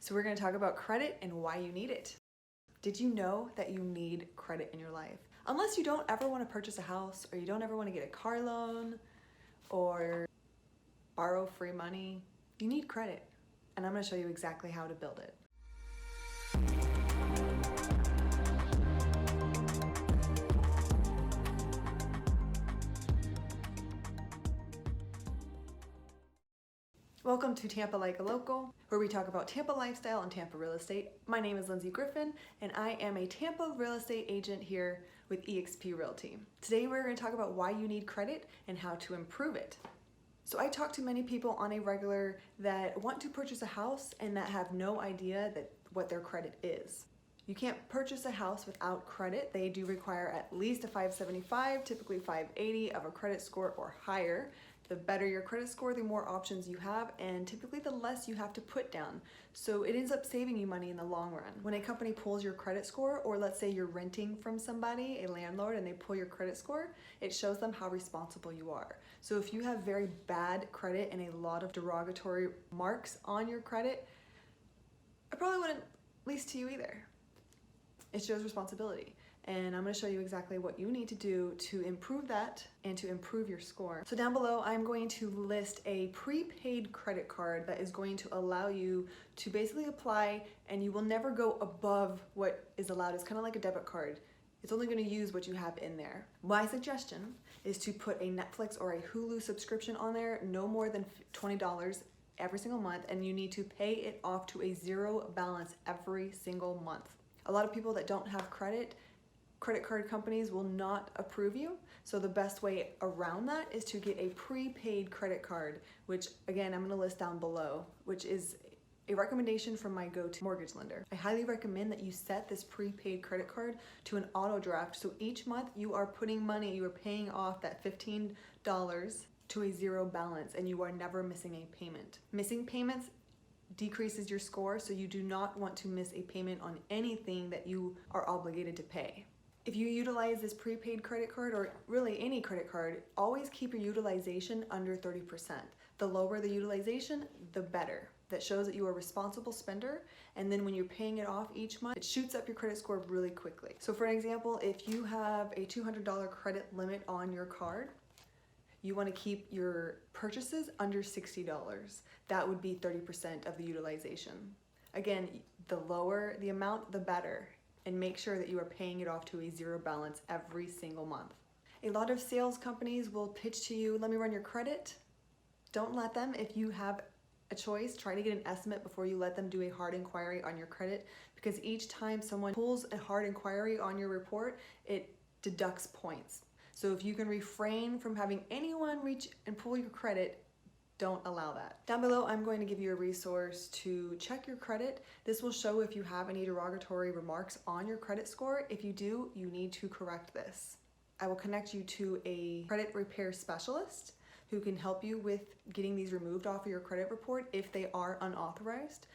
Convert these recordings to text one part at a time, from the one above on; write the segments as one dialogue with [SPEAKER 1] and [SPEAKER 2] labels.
[SPEAKER 1] So we're going to talk about credit and why you need it. Did you know that you need credit in your life? Unless you don't ever want to purchase a house, or you don't ever want to get a car loan or borrow free money, you need credit. And I'm going to show you exactly how to build it. Welcome to Tampa Like a Local, where we talk about Tampa lifestyle and Tampa real estate. My name is Lindsey Griffin, and I am a Tampa real estate agent here with eXp Realty. Today we're going to talk about why you need credit and how to improve it. So I talk to many people on a regular that want to purchase a house and that have no idea what their credit is. You can't purchase a house without credit. They do require at least a 575, typically 580 of a credit score or higher. The better your credit score, the more options you have, and typically the less you have to put down. So it ends up saving you money in the long run. When a company pulls your credit score, or let's say you're renting from somebody, a landlord, and they pull your credit score, it shows them how responsible you are. So if you have very bad credit and a lot of derogatory marks on your credit, I probably wouldn't lease to you either. It shows responsibility. And I'm going to show you exactly what you need to do to improve that and to improve your score. So down below, I'm going to list a prepaid credit card that is going to allow you to basically apply, and you will never go above what is allowed. It's kind of like a debit card. It's only going to use what you have in there. My suggestion is to put a Netflix or a Hulu subscription on there, no more than $20 every single month, and you need to pay it off to a zero balance every single month. A lot of people that don't have credit card companies will not approve you. So the best way around that is to get a prepaid credit card, which again, I'm going to list down below, which is a recommendation from my go-to mortgage lender. I highly recommend that you set this prepaid credit card to an auto draft. So each month you are putting money, you are paying off that $15 to a zero balance, and you are never missing a payment. Missing payments decreases your score, so you do not want to miss a payment on anything that you are obligated to pay. If you utilize this prepaid credit card, or really any credit card, always keep your utilization under 30%. The lower the utilization, the better. That shows that you are a responsible spender, and then when you're paying it off each month, it shoots up your credit score really quickly. So for example, if you have a $200 credit limit on your card, you want to keep your purchases under $60. That would be 30% of the utilization. Again, the lower the amount, the better. And make sure that you are paying it off to a zero balance every single month. A lot of sales companies will pitch to you, let me run your credit. Don't let them. If you have a choice, try to get an estimate before you let them do a hard inquiry on your credit, because each time someone pulls a hard inquiry on your report, it deducts points. So if you can refrain from having anyone reach and pull your credit, don't allow that. Down below, I'm going to give you a resource to check your credit. This will show if you have any derogatory remarks on your credit score. If you do, you need to correct this. I will connect you to a credit repair specialist who can help you with getting these removed off of your credit report if they are unauthorized,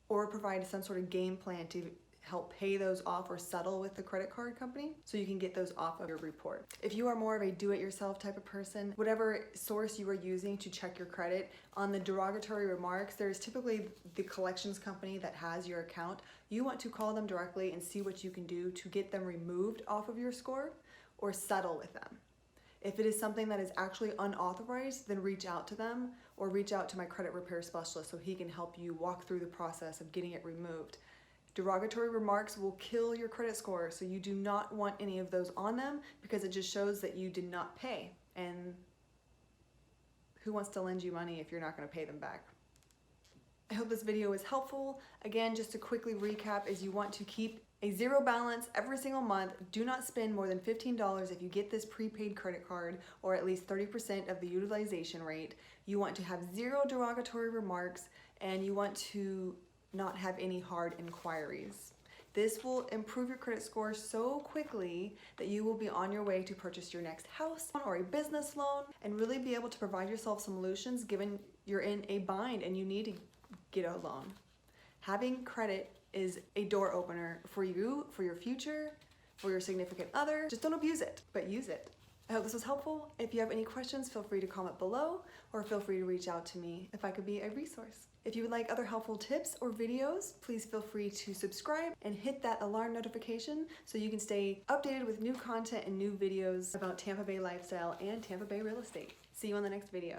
[SPEAKER 1] or provide some sort of game plan to help pay those off or settle with the credit card company so you can get those off of your report. If you are more of a do-it-yourself type of person, whatever source you are using to check your credit, on the derogatory remarks, there's typically the collections company that has your account. You want to call them directly and see what you can do to get them removed off of your score or settle with them. If it is something that is actually unauthorized, then reach out to them or reach out to my credit repair specialist so he can help you walk through the process of getting it removed. Derogatory remarks will kill your credit score, so you do not want any of those on them, because it just shows that you did not pay. And who wants to lend you money if you're not going to pay them back? I hope this video was helpful. Again, just to quickly recap, is you want to keep a zero balance every single month. Do not spend more than $15 if you get this prepaid credit card, or at least 30% of the utilization rate. You want to have zero derogatory remarks, and you want to not have any hard inquiries. This will improve your credit score so quickly that you will be on your way to purchase your next house or a business loan, and really be able to provide yourself some solutions given you're in a bind and you need to get a loan. Having credit is a door opener for you, for your future, for your significant other. Just don't abuse it, but use it. I hope this was helpful. If you have any questions, feel free to comment below or feel free to reach out to me if I could be a resource. If you would like other helpful tips or videos, please feel free to subscribe and hit that alarm notification so you can stay updated with new content and new videos about Tampa Bay lifestyle and Tampa Bay real estate. See you on the next video.